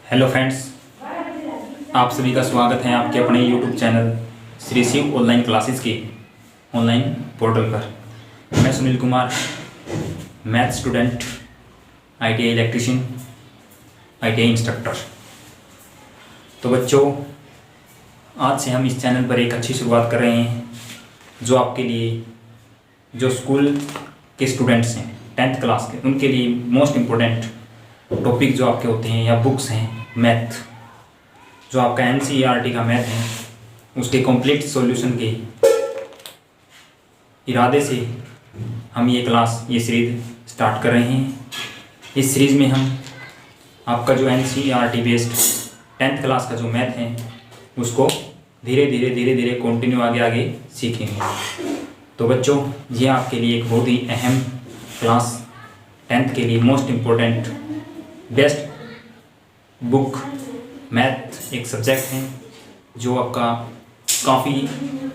Hello friends, आप सभी का स्वागत है आपके अपने YouTube channel Shri Shiv online classes के ऑनलाइन पोर्टल पर। मैं Sunil Kumar, math student, ITI electrician, ITI instructor. तो बच्चों, आज से हम इस चैनल पर एक अच्छी शुरुआत कर रहे हैं जो आपके लिए, जो स्कूल के स्टूडेंट्स हैं 10th क्लास के, उनके लिए मोस्ट इम्पोर्टेंट टॉपिक जो आपके होते हैं या बुक्स हैं मैथ, जो आपका एनसीईआरटी का मैथ है, उसके कंप्लीट सॉल्यूशन के इरादे से हम ये सीरीज स्टार्ट कर रहे हैं। इस सीरीज़ में हम आपका जो एनसीईआरटी बेस्ड 10th क्लास का जो मैथ है उसको धीरे धीरे कंटिन्यू आगे सीखेंगे। तो बच्चों, ये आपके लिए एक बहुत ही अहम क्लास 10th के लिए most important best book math एक सब्जेक्ट है जो आपका काफ़ी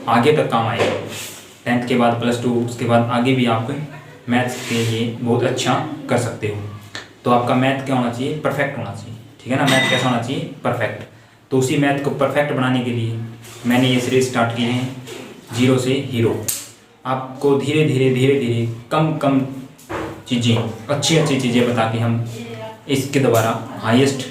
आगे तक काम आएगा। 10th के बाद +2, उसके बाद आगे भी आप मैथ्स के लिए बहुत अच्छा कर सकते हो। तो आपका मैथ क्या होना चाहिए? परफेक्ट होना चाहिए। ठीक है ना? मैथ कैसा होना चाहिए? परफेक्ट। तो उसी मैथ को परफेक्ट बनाने के लिए मैंने ये सीरीज स्टार्ट की है, जीरो से हीरो। आपको धीरे धीरे कम चीज़ें, अच्छी चीज़ें बता के हम इसके द्वारा हाईएस्ट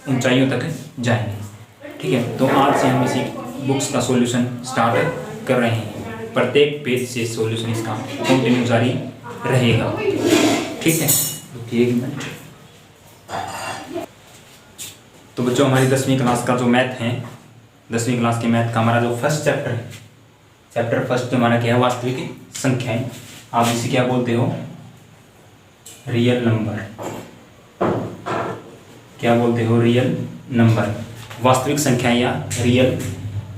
ऊंचाइयों तक जाएंगे। ठीक है? तो आज से हम इसी बुक्स का सॉल्यूशन स्टार्ट कर रहे हैं। प्रत्येक पेज से सॉल्यूशन इसका कंटिन्यू जारी रहेगा। ठीक है? एक मिनट। तो बच्चों, हमारी 10वीं क्लास का जो मैथ है, 10वीं क्लास के मैथ का हमारा जो फर्स्ट चैप्टर है, चैप्टर फर्स्ट हमारा क्या है? वास्तविक संख्याएं। आप इसे क्या बोलते हो? Real number. क्या बोलते हो? रियल नंबर, वास्तविक संख्याएं या रियल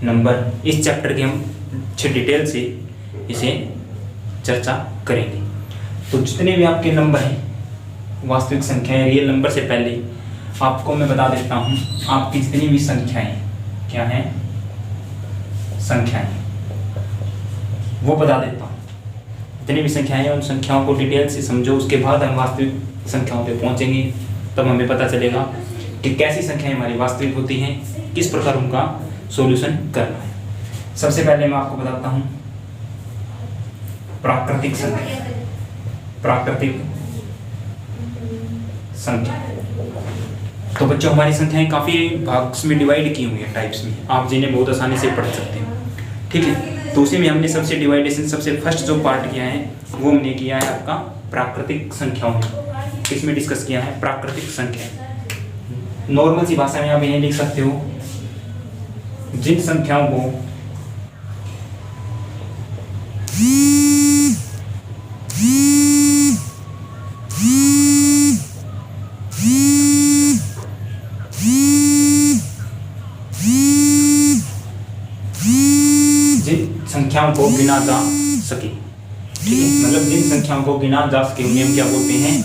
नंबर। इस चैप्टर के हम अच्छे डिटेल से इसे चर्चा करेंगे। तो जितने भी आपके नंबर हैं, वास्तविक संख्याएं, रियल नंबर से पहले आपको मैं बता देता हूं, आपकी जितनी भी संख्याएं क्या हैं, संख्याएं, वो बता देता हूं। जितनी भी संख्याएं, उन संख्याओं को डिटेल से समझो, उसके बाद हम वास्तविक संख्याओं पे पहुंचेंगे। तब हमें पता चलेगा कि कैसी संख्याएं हमारी वास्तविक होती हैं, किस प्रकार उनका सॉल्यूशन करना है। सबसे पहले मैं आपको बताता हूं प्राकृतिक संख्या। प्राकृतिक संख्या। तो बच्चों, हमारी संख्याएं काफ़ी भाग्स में डिवाइड की हुई हैं, टाइप्स में, आप जिन्हें बहुत आसानी से पढ़ सकते हैं। ठीक है? तो उसी में हमने सबसे डिवाइडेशन, सबसे फर्स्ट जो पार्ट किया है वो हमने किया है आपका प्राकृतिक संख्याओं में। किसमें डिस्कस किया है? प्राकृतिक संख्या। नॉर्मल सी भाषा में आप इन्हें लिख सकते हो, जिन संख्याओं को गिना जा सके। ठीक है? मतलब जिन संख्याओं को गिना जा सके उन्हें हम क्या बोलते हैं?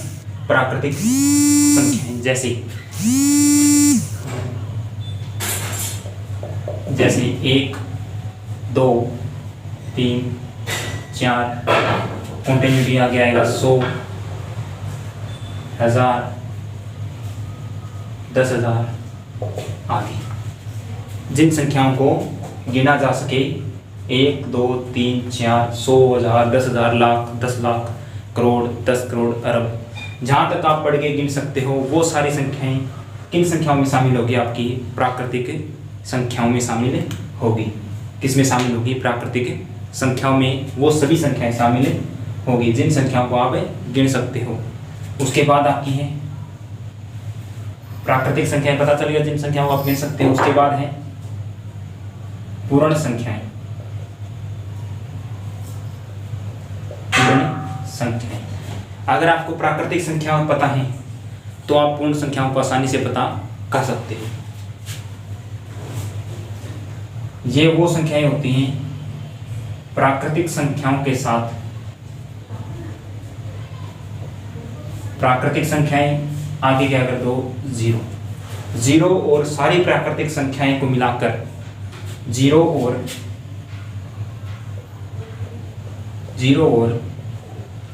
प्राकृतिक संख्याएं। जैसे 1, 2, 3, 4, कंटिन्यूटी आगे आएगा 100, 1000, 10,000 आगे। जिन संख्याओं को गिना जा सके, 1, 2, 3, 4, 100, 1000, 10,000, लाख, 10 लाख, करोड़, 10 करोड़, अरब, जहाँ तक आप पढ़ के गिन सकते हो, वो सारी संख्याएं किन संख्याओं में शामिल होगी? आपकी प्राकृतिक संख्याओं में शामिल होगी। किस में शामिल होगी? प्राकृतिक संख्याओं में वो सभी संख्याएं शामिल होगी जिन संख्याओं को आप गिन सकते हो। उसके बाद आपकी है प्राकृतिक संख्याएं, पता चल गया जिन संख्याओं को आप गिन सकते हो। उसके बाद है पूर्ण संख्याएं। संख्याएं, अगर आपको प्राकृतिक संख्याओं पता है तो आप पूर्ण संख्याओं को आसानी से पता कर सकते हो। ये वो संख्याएं होती हैं प्राकृतिक संख्याओं के साथ, प्राकृतिक संख्याएं आगे क्या कर दो? 0 और सारी प्राकृतिक संख्याएं को मिलाकर 0 और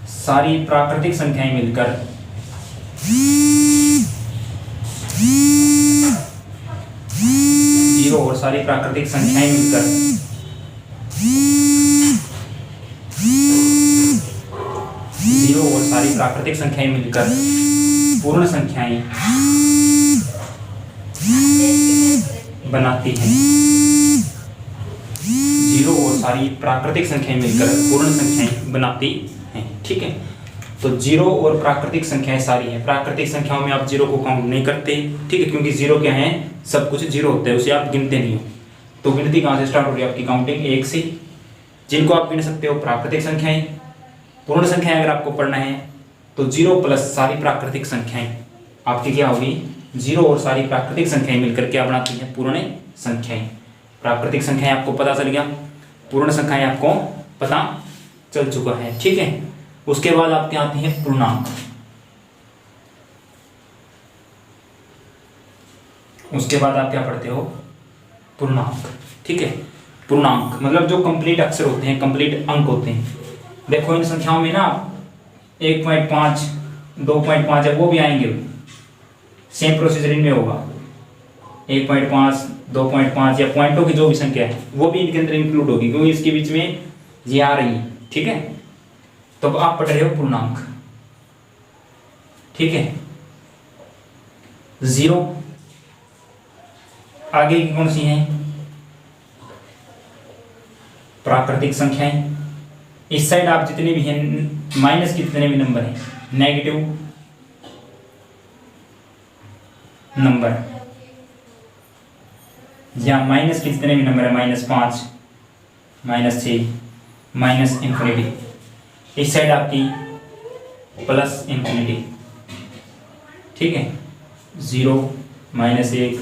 सारी प्राकृतिक संख्याएं मिलकर सारी प्राकृतिक संख्याएं मिलकर जीरो और सारी प्राकृतिक संख्याएं मिलकर पूर्ण संख्याएं बनाती हैं। जीरो और सारी प्राकृतिक संख्याएं मिलकर पूर्ण संख्याएं बनाती हैं। ठीक है, तो जीरो और प्राकृतिक संख्याएं सारी हैं। प्राकृतिक संख्याओं में आप जीरो को काउंट नहीं करते, ठीक है, क्योंकि जीरो क्या है, सब कुछ जीरो होता है, उसे आप गिनते नहीं हो। तो गिनती कहाँ से स्टार्ट हो रही है आपकी, काउंटिंग 1 से। जिनको आप गिन सकते हो प्राकृतिक संख्याएं। पूर्ण संख्याएं अगर आपको पढ़ना है तो जीरो प्लस सारी प्राकृतिक संख्याएं आपकी क्या होगी, जीरो और सारी प्राकृतिक संख्याएं मिलकर क्या बनाती हैं, पूर्ण संख्याएं। प्राकृतिक संख्याएं आपको पता चल गया, पूर्ण संख्याएं आपको पता चल चुका है। ठीक है, उसके बाद आपके आती हैं पूर्णांक। उसके बाद आप क्या पढ़ते हो, पूर्णांक। ठीक है, पूर्णांक मतलब जो कंप्लीट अक्षर होते हैं, कंप्लीट अंक होते हैं। देखो इन संख्याओं में ना 1.5, 2.5 है, वो भी आएंगे, सेम प्रोसीजर इनमें होगा। 1.5, 2.5 या पॉइंटों की जो भी संख्या है वो भी इनके अंदर इंक्लूड होगी, क्योंकि इसके बीच में ये आ रही है। ठीक है, तो आप पढ़ रहे हो पूर्णांक। ठीक है, जीरो आगे की कौन सी हैं, प्राकृतिक संख्याएं। इस साइड आप जितने भी हैं, माइनस के जितने भी नंबर हैं, नेगेटिव नंबर या माइनस के जितने भी नंबर है, -5, -6, माइनस इंफिनिटी। इस साइड आपकी प्लस इंफिनिटी। ठीक है, 0, -1,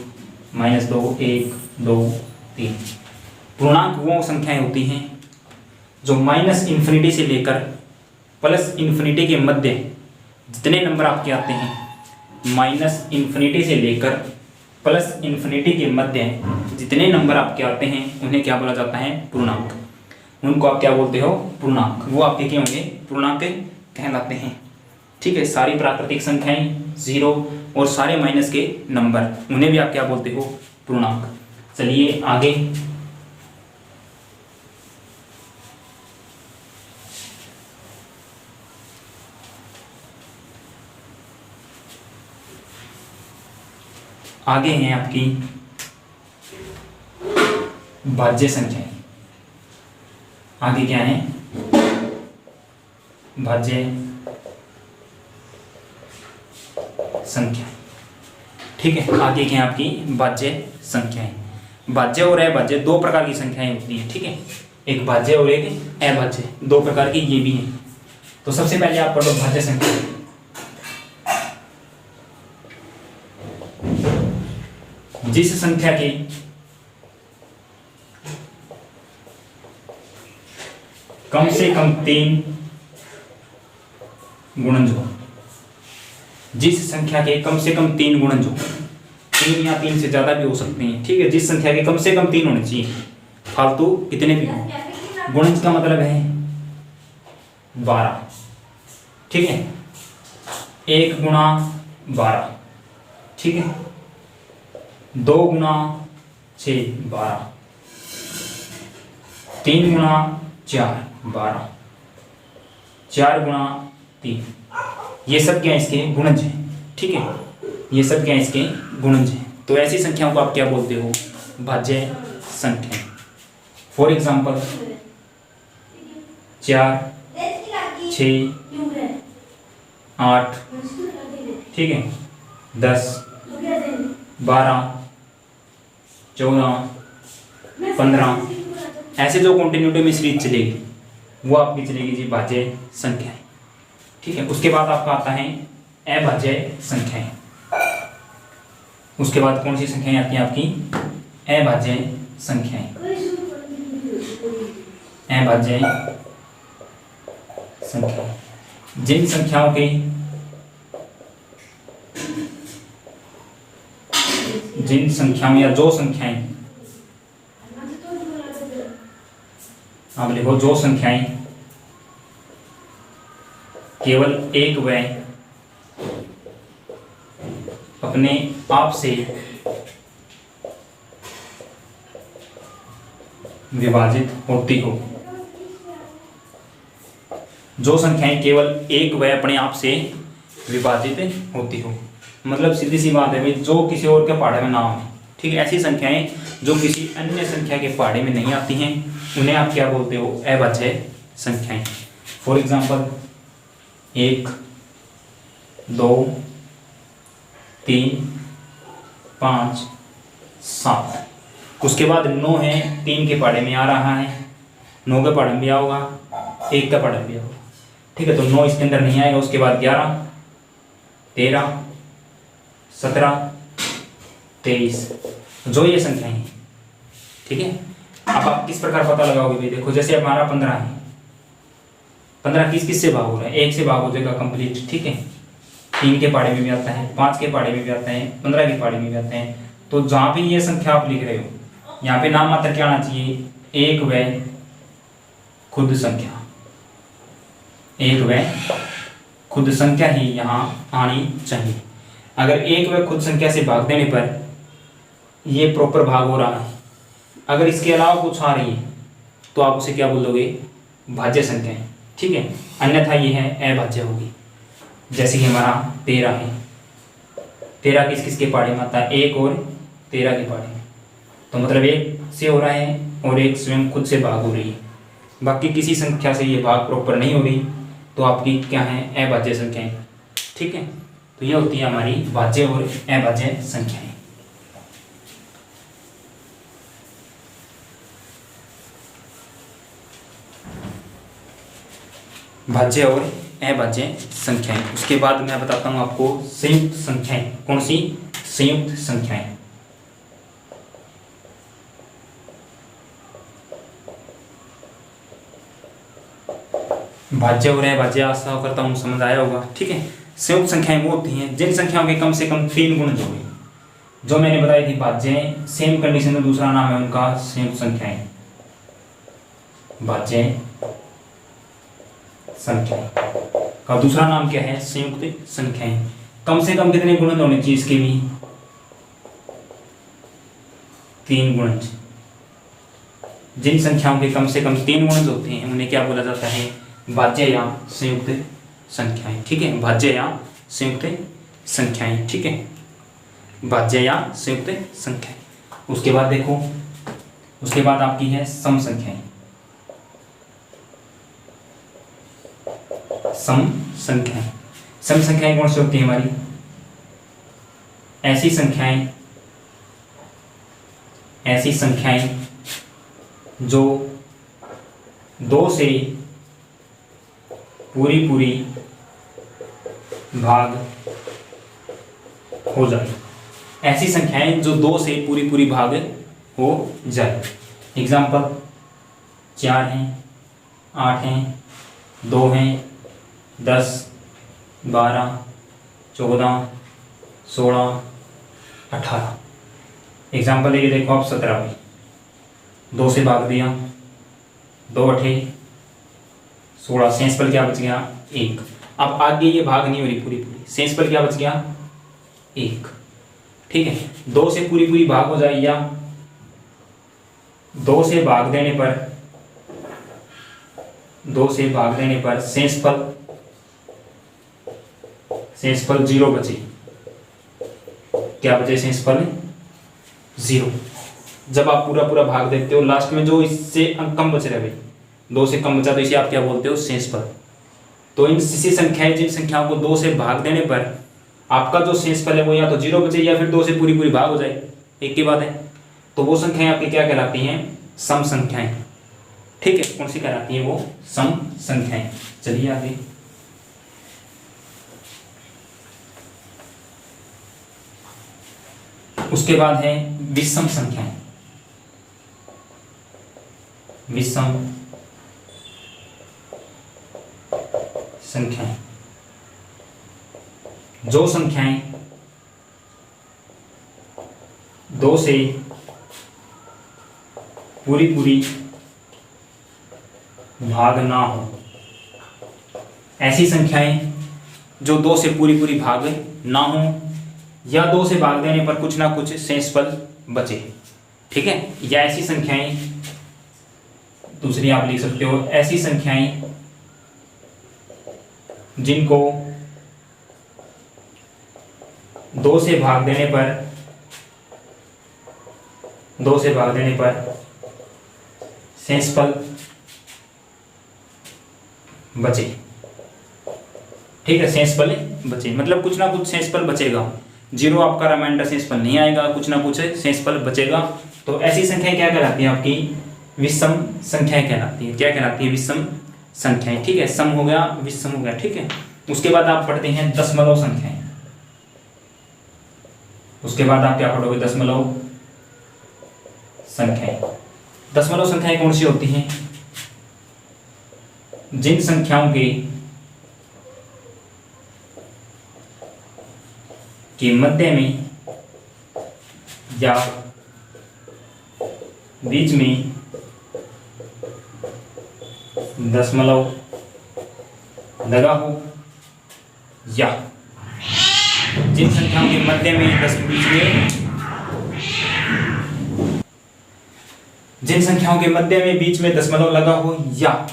-2, 1, 2, 3। पूर्णांक वो संख्याएं होती हैं जो माइनस इंफिनिटी से लेकर प्लस इंफिनिटी के मध्य जितने नंबर आपके आते हैं, माइनस इंफिनिटी से लेकर प्लस इंफिनिटी के मध्य जितने नंबर आपके आते हैं उन्हें क्या बोला जाता है, पूर्णांक। उनको आप क्या बोलते हो, पूर्णांक। वो आपके क्या होंगे, पूर्णांक कहलाते हैं। ठीक है, सारी प्राकृतिक संख्याएं, जीरो और सारे माइनस के नंबर, उन्हें भी आप क्या बोलते हो, पूर्णांक। चलिए आगे, आगे हैं आपकी भाज्य संख्याएं। आगे क्या है, भाज्य संख्या। ठीक है, आगे क्या है आपकी भाज्य संख्याएं। भाज्य और अभाज्य दो प्रकार की संख्याएं होती हैं। ठीक है, एक भाज्य और एक अभाज्य, दो प्रकार की ये भी हैं। तो सबसे पहले आप पढ़ो भाज्य संख्या। जिस संख्या के कम से कम 3 गुणज हो, जिस संख्या के कम से कम 3 गुणज हो, 3 या 3 से ज्यादा भी हो सकते हैं। ठीक है, जिस संख्या के कम से कम 3 होने चाहिए, फालतू कितने भी हो। गुणज का मतलब है 12। ठीक है, 1 गुणा 12। ठीक है, 2 गुणा 6, 12। 3 गुणा 4, 12। 4 गुणा 3, ये सब क्या इसके गुणज हैं। ठीक है, ये सब क्या इसके गुणज हैं। तो ऐसी संख्याओं को आप क्या बोलते हो, भाज्य संख्या। फॉर एग्जाम्पल 4, 6, 8, ठीक है, 10, 12, 14, 15, ऐसे जो कंटिन्यूटी में सीरीज चलेगी वो आपकी चलेगी जी भाज्य संख्याएं। ठीक है, उसके बाद आपका आता है अभाज्य संख्याएं। उसके बाद कौन सी संख्याएं आती हैं आपकी, अभाज्य संख्याएं। अभाज्य संख्या, जिन संख्याओं के या जो संख्याएं, आप लिखो, जो संख्याएं केवल एक व अपने आप से विभाजित होती हो। जो संख्याएं केवल एक व अपने आप से विभाजित होती हो, मतलब सीधी सी बात है भाई, जो किसी और के पहाड़े में ना हो, ठीक है। ऐसी संख्याएं जो किसी अन्य संख्या के पहाड़े में नहीं आती हैं, उन्हें आप क्या बोलते हो? अभाज्य संख्याएं। For example 1, 2, 3, 5, 7। उसके बाद 9 है, 3 के पहाड़े में आ रहा है, 9 के पहाड़े में भी आओगा, 1 का पहाड़े में भी आओगा, ठीक है। तो 9 इसके अंदर नहीं आएगा। उसके बाद 11, 13, 17, 23, जो ये संख्याएं हैं, ठीक है। अब आप किस प्रकार पता लगाओगे भाई? देखो जैसे हमारा 15 है, 15 किस से भाग हो रहा है? 1 से भाग हो जाएगा कंप्लीट, ठीक है। 3 के पहाड़े में भी आता है, 5 के पहाड़े में भी आता है, 15 के पहाड़े में भी आते हैं। तो जहाँ भी ये संख्या आप लिख रहे हो, यहाँ पे नाम मात्र क्या आना चाहिए? एक व खुद संख्या, एक व खुद संख्या ही यहाँ आनी चाहिए। अगर एक व खुद संख्या से भाग देने पर ये प्रॉपर भाग हो रहा है, अगर इसके अलावा कुछ आ रही है तो आप उसे क्या बोल दोगे? भाज्य संख्याएं, ठीक है। अन्यथा ये है अभाज्य होगी। जैसे कि हमारा 13 है, 13 किस किस के पहाड़े में आता है? 1 और 13 के पहाड़े में। तो मतलब 1 से हो रहा है और 1 स्वयं खुद से भाग हो रही है, बाकी किसी संख्या से ये भाग प्रॉपर नहीं हो रही, तो आपकी क्या है? अभाज्य संख्याएं, ठीक है। तो ये होती है हमारी भाज्य और अभाज्य संख्याएं। भाज्य और अभाज्य संख्याएं। उसके बाद मैं बताता हूं आपको संयुक्त संख्याएं। कौन सी? संयुक्त संख्याएं। भाज्य और अभाज्य आशा करता हूं समझ आया होगा, ठीक है। संयुक्त संख्याएं वो होती हैं जिन संख्याओं के कम से कम 3 गुण जोड़े। जो मैंने बताई थी भाज्य, सेम कंडीशन में दूसरा नाम है उनका संयुक्त संख्याएं, भाज्य संख्याएं का दूसरा नाम क्या है? संयुक्त संख्याएं। कम से कम कितने गुणज होने चाहिए इसके भी? 3 गुणज। जिन संख्याओं के कम से कम 3 गुणज होते हैं उन्हें क्या बोला जाता है? भाज्य या संयुक्त संख्याएं, ठीक है। भाज्य या संयुक्त संख्याएं, ठीक है। भाज्य या संयुक्त संख्याएं। उसके बाद देखो, उसके बाद आपकी है सम संख्याएं। सम संख्याएं। सम संख्याएं कौन सी होती है हमारी? ऐसी संख्याएं जो 2 से पूरी भाग हो जाए। ऐसी संख्याएं जो 2 से पूरी भाग हो जाए। एग्जाम्पल 4 हैं, 8 हैं, 2 हैं, 10, 12, 14, 16, 18। एग्जाम्पल ये देखो आप 17 में 2 से भाग दिया, 2 8 16, शेष पर क्या बच गया? 1। अब आगे ये भाग नहीं हो रही पूरी, शेष पर क्या बच गया? 1, ठीक है। 2 से पूरी भाग हो जाए या 2 से भाग देने पर शेष फल 0 बचे। क्या बचे? शेष फल 0। जब आप पूरा भाग देते हो, लास्ट में जो इससे कम बच रहे, 2 से कम बचा, तो इसे आप क्या बोलते हो? शेष फल। तो इन ऐसी संख्याएं जिन संख्याओं को 2 से भाग देने पर आपका जो शेष फल है वो या तो 0 बचे या फिर 2 से पूरी भाग हो जाए, एक की बात है। तो वो संख्याएं आपकी क्या कहलाती हैं? सम संख्याएं, ठीक है। कौन सी कहलाती है वो? सम संख्याएं। चलिए आगे। उसके बाद है विषम संख्याएं। विषम संख्याएं, जो संख्याएं 2 से पूरी भाग ना हो। ऐसी संख्याएं जो 2 से पूरी भाग ना हो या 2 से भाग देने पर कुछ ना कुछ शेष फल बचे, ठीक है। या ऐसी संख्याएं दूसरी आप लिख सकते हो ऐसी संख्याएं जिनको 2 से भाग देने पर शेषफल बचे। ठीक है, शेषफल बचे मतलब कुछ ना कुछ शेषफल बचेगा, जीरो आपका रिमाइंडर शेषफल नहीं आएगा, कुछ ना कुछ शेषफल बचेगा। तो ऐसी संख्याएं क्या कहलाती है? आपकी विषम संख्याएं कहलाती है। क्या कहलाती है? विषम संख्याएं। ठीक है, सम हो गया, विषम हो गया। ठीक है, उसके बाद आप पढ़ते हैं दशमलव संख्याएं। उसके बाद आप क्या पढ़ोगे? दशमलव संख्याएं। दशमलव संख्याएं कौन सी होती हैं? जिन संख्याओं के मध्य में या बीच में दशमलव लगा हो, या जिन संख्याओं के मध्य में बीच में दशमलव लगा हो, या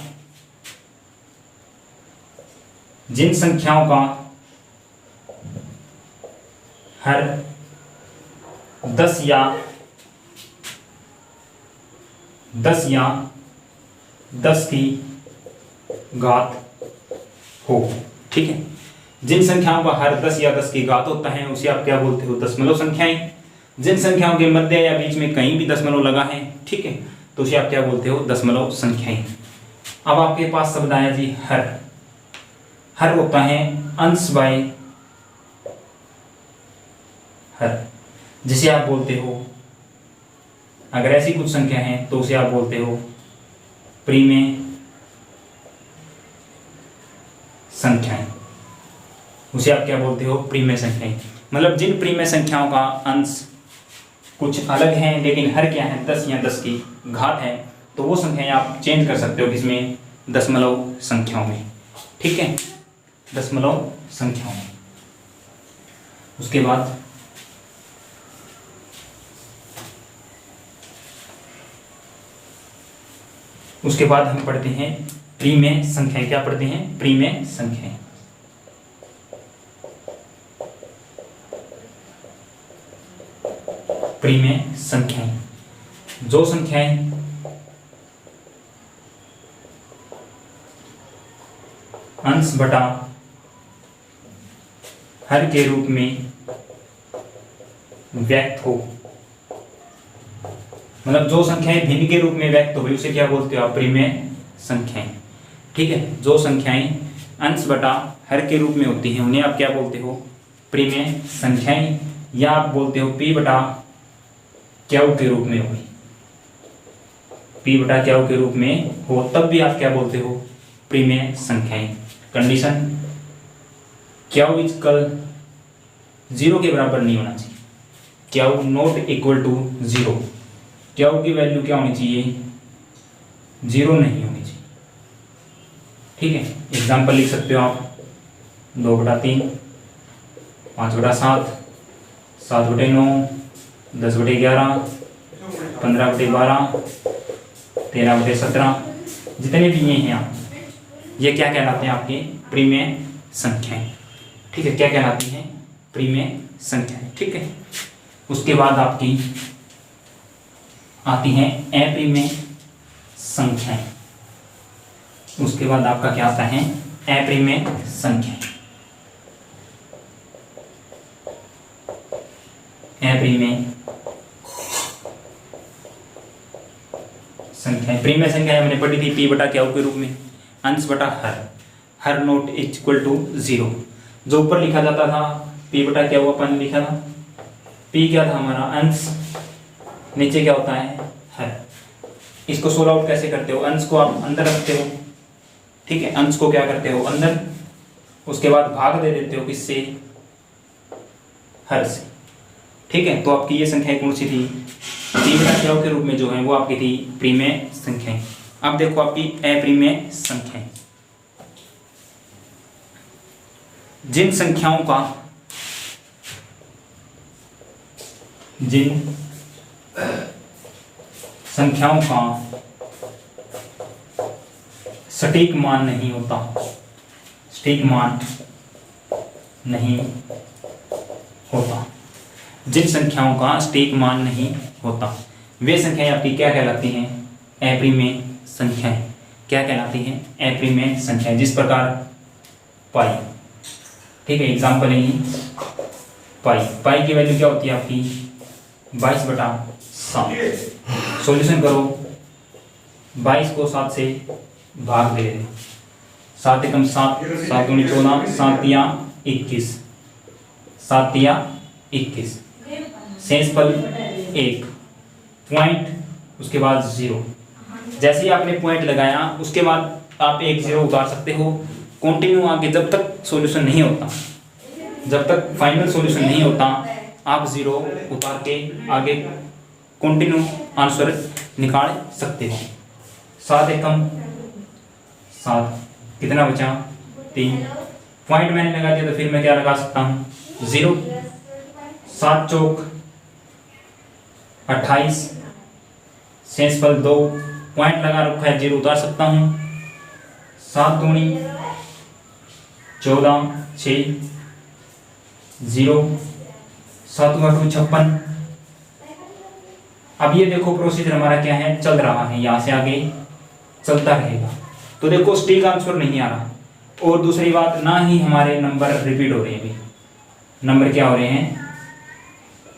जिन संख्याओं का हर 10 या 10 की घात हो। ठीक है, जिन संख्याओं का हर 10 या 10 की घात होता है उसे आप क्या बोलते हो? दशमलव संख्याएं। जिन संख्याओं के मध्य या बीच में कहीं भी दशमलव लगा है, ठीक है, तो उसे आप क्या बोलते हो? दशमलव संख्याएं। अब आपके पास शब्द आया जी हर। हर होता है अंश बाय हर, जिसे आप बोलते हो, अगर ऐसी कुछ संख्या है तो उसे आप बोलते हो परिमेय संख्याएं। उसे आप क्या बोलते हो? परिमेय संख्याएं। मतलब जिन परिमेय संख्याओं का अंश कुछ अलग है लेकिन हर क्या है? 10 या 10 की घात है, तो वो संख्याएं आप चेंज कर सकते हो किसमें? दशमलव संख्याओं में। ठीक है, दशमलव संख्याओं में। उसके बाद हम पढ़ते हैं परिमेय संख्याएं। क्या पढ़ते हैं? परिमेय संख्याएं। परिमेय संख्याएं, जो संख्याएं अंश बटा हर के रूप में व्यक्त हो, मतलब जो संख्याएं भिन्न के रूप में व्यक्त हो गई उसे क्या बोलते हो आप? परिमेय संख्याएं। ठीक है, जो संख्याएं अंश बटा हर के रूप में होती हैं उन्हें आप क्या बोलते हो? परिमेय संख्याएं। या आप बोलते हो पी बटा क्यू के रूप में होगी, पी बटा क्यू के रूप में हो, तब भी आप क्या बोलते हो? परिमेय संख्याएं। कंडीशन क्यू इक्वल 0 के बराबर नहीं होना चाहिए, Q not equal to 0, Q की वैल्यू क्या होनी चाहिए? 0 नहीं होनी चाहिए। ठीक है, एग्जाम्पल लिख सकते हो आप 2/3, 5/7, 7/9, 10/11, 15/12, 13/17, जितने भी ये हैं आप, ये क्या कहलाते हैं? आपके परिमेय संख्याएं। ठीक है, क्या कहलाती हैं? परिमेय संख्याएं। ठीक है, उसके बाद आपकी आती हैं अपरिमेय संख्याएं। उसके बाद आपका क्या आता है? अपरिमेय संख्याएं। अपरिमेय संख्याएं, परिमेय संख्याएं हमने पढ़ी थी पी बटा क्यू के रूप में, अंश बटा हर नॉट इक्वल टू 0। जो ऊपर लिखा जाता था पी बटा क्यू अपन लिखा था, पी क्या था हमारा? अंश, नीचे क्या होता है? हर। इसको सोल्व आउट कैसे करते हो? अंश को आप अंदर रखते हो, ठीक है, अंश को क्या करते हो? अंदर, उसके बाद भाग दे देते हो किससे? हर से। ठीक है, तो आपकी ये संख्याएं कौन सी थी? पी बटा क्यू के रूप में जो है वो आपकी थी परिमेय संख्याएं। अब देखो आपकी अपरिमेय संख्याएं, जिन संख्याओं का सटीक मान नहीं होता, सटीक मान नहीं होता। जिन संख्याओं का सटीक मान नहीं होता वे संख्याएं आपकी क्या कहलाती हैं? अप्रिमेय संख्याएं। क्या कहलाती हैं? अप्रिमेय संख्याएं। जिस प्रकार पाई, ठीक है, एग्जाम्पल है पाई। पाई की वैल्यू क्या होती है आपकी? 22/7। सॉल्यूशन करो, 22 को 7 से भाग दे दें। 7 एकम 7, 7 दूनी 14, 7 तिया 21, 7 तिया 21। शेषफल 1, पॉइंट, उसके बाद 0। जैसे ही आपने पॉइंट लगाया उसके बाद आप एक 0 उतार सकते हो। कंटिन्यू आगे जब तक सॉल्यूशन नहीं होता, जब तक फाइनल सॉल्यूशन नहीं होता, आप 0 उतार के आगे कंटिन्यू आंसर निकाल सकते हो। 7 एकम 7, कितना बचा? 3। पॉइंट मैंने लगा दिया तो फिर मैं क्या लगा सकता हूँ? 0। 7 चौक 28, शेषफल 2, पॉइंट लगा रखा है, 0 उतार सकता हूँ। 7 दूनी 14, 6, 0, 7 8 56। अब ये देखो प्रोसीजर हमारा क्या है, चल रहा है, यहाँ से आगे चलता रहेगा। तो देखो सटीक आंसर नहीं आ रहा, और दूसरी बात ना ही हमारे नंबर रिपीट हो रहे हैं। अभी नंबर क्या हो रहे हैं?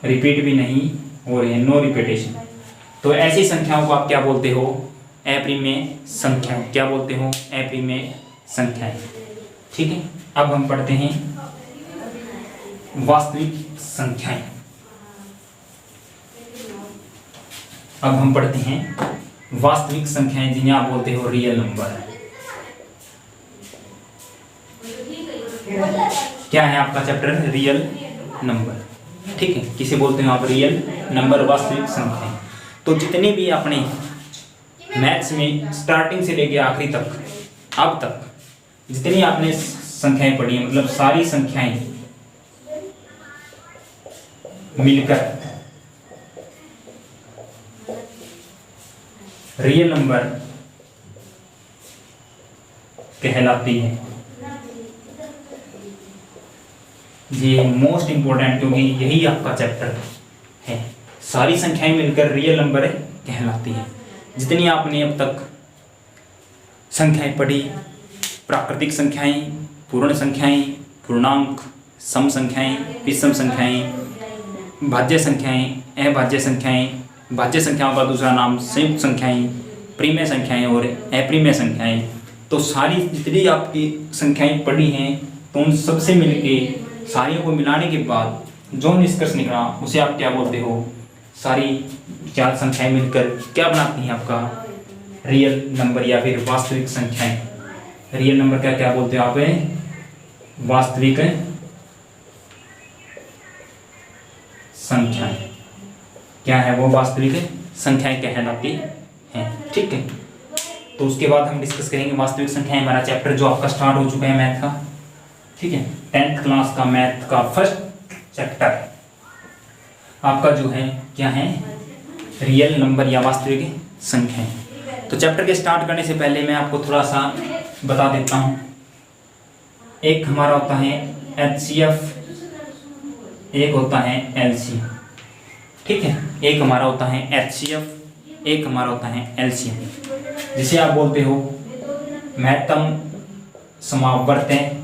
रिपीट भी नहीं हो रहे हैं, नो रिपीटेशन। तो ऐसी संख्याओं को आप क्या बोलते हो? अप्रिमेय संख्याएं। क्या बोलते हो? अप्रिमेय संख्याएं। ठीक है, अब हम पढ़ते हैं वास्तविक संख्याएं। अब हम पढ़ते हैं वास्तविक संख्याएं जिन्हें आप बोलते हो रियल नंबर। क्या है आपका चैप्टर? Real number. ठीक है, किसे बोलते हो आप? रियल नंबर, वास्तविक संख्याएं। तो जितने भी आपने मैथ्स में स्टार्टिंग से लेके आखिरी तक, अब तक जितनी आपने संख्याएं पढ़ी हैं, मतलब सारी संख्याएं मिलकर रियल नंबर कहलाती है। ये मोस्ट इंपॉर्टेंट, क्योंकि यही आपका चैप्टर है। सारी संख्याएं मिलकर रियल नंबर कहलाती है। जितनी आपने अब तक संख्याएं पढ़ी, प्राकृतिक संख्याएं, पूर्ण संख्याएं, पूर्णांक, सम संख्याएं, विषम संख्याएं, भाज्य संख्याएं, अभाज्य संख्याएं, भाज्य संख्याओं का दूसरा नाम संयुक्त संख्याएं, परिमेय संख्याएं और अपरिमेय संख्याएं। तो सारी जितनी आपकी संख्याएं पढ़ी हैं, तो उन सबसे मिलके सारियों को मिलाने के बाद जो निष्कर्ष निकला उसे आप क्या बोलते हो? सारी 4 संख्याएं मिलकर क्या बनाती हैं? आपका रियल नंबर या फिर वास्तविक संख्याएं। रियल नंबर का क्या बोलते हो आप? वास्तविक संख्याएं। क्या है वो? वास्तविक संख्याएं कहलाती हैं। ठीक है, तो उसके बाद हम डिस्कस करेंगे वास्तविक संख्याएं। हमारा चैप्टर जो आपका स्टार्ट हो चुका है मैथ का, ठीक है, 10th क्लास का मैथ का फर्स्ट चैप्टर आपका जो है क्या है? रियल नंबर या वास्तविक संख्याएं। तो चैप्टर के स्टार्ट करने से पहले मैं आपको थोड़ा सा बता देता हूं। एक हमारा होता है HCF, एक होता है LCM। ठीक है, एक हमारा होता है HCF, एक हमारा होता है LCM, जिसे आप बोलते हो महत्तम समापवर्त्य,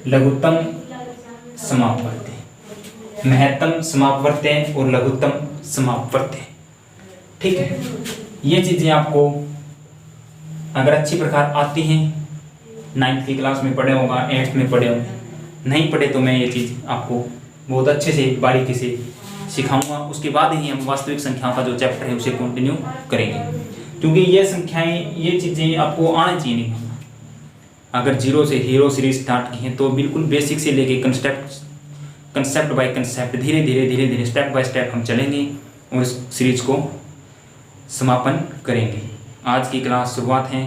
लघुत्तम समापवर्त्य। महत्तम समापवर्त्य और लघुत्तम समापवर्त्य। ठीक है, ये चीज़ें आपको अगर अच्छी प्रकार आती हैं, 9th की क्लास में पढ़े होगा, 8th में पढ़े होंगे, नहीं पढ़े तो मैं ये चीज़ आपको बहुत अच्छे से बारीकी से सिखाऊंगा। उसके बाद ही हम वास्तविक संख्याओं का जो चैप्टर है उसे कंटिन्यू करेंगे, क्योंकि ये संख्याएं, ये चीज़ें आपको आना चाहिए। नहीं अगर 0 से हीरो सीरीज स्टार्ट की है तो बिल्कुल बेसिक से लेके कंसेप्ट बाय कंसेप्ट, धीरे धीरे स्टेप बाय स्टेप हम चलेंगे और इस सीरीज को समापन करेंगे। आज की क्लास शुरुआत है,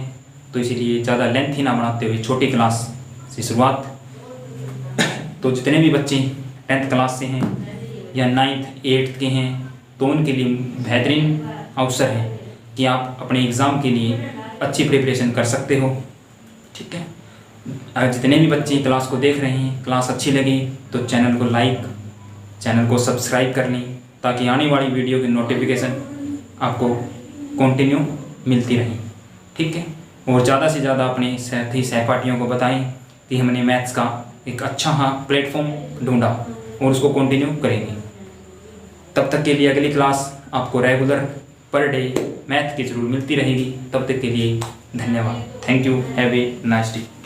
तो इसीलिए ज़्यादा लेंथ ही ना बनाते हुए छोटी क्लास से शुरुआत। तो जितने भी बच्चे 10th क्लास से हैं या 9th 8th के हैं, तो उनके लिए बेहतरीन अवसर है कि आप अपने एग्ज़ाम के लिए अच्छी प्रिपरेशन कर सकते हो। ठीक है, अगर जितने भी बच्चे क्लास को देख रहे हैं, क्लास अच्छी लगी तो चैनल को लाइक, चैनल को सब्सक्राइब कर लें, ताकि आने वाली वीडियो की नोटिफिकेशन आपको कंटिन्यू मिलती रहे। ठीक है, और ज़्यादा से ज़्यादा अपने साथी सहपाठियों को बताएं कि हमने मैथ्स का एक अच्छा प्लेटफॉर्म ढूंढा और उसको कंटिन्यू करेंगे। तब तक के लिए अगली क्लास आपको रेगुलर पर डे मैथ की ज़रूर मिलती रहेगी। तब तक के लिए धन्यवाद। Thank you. Have a nice day.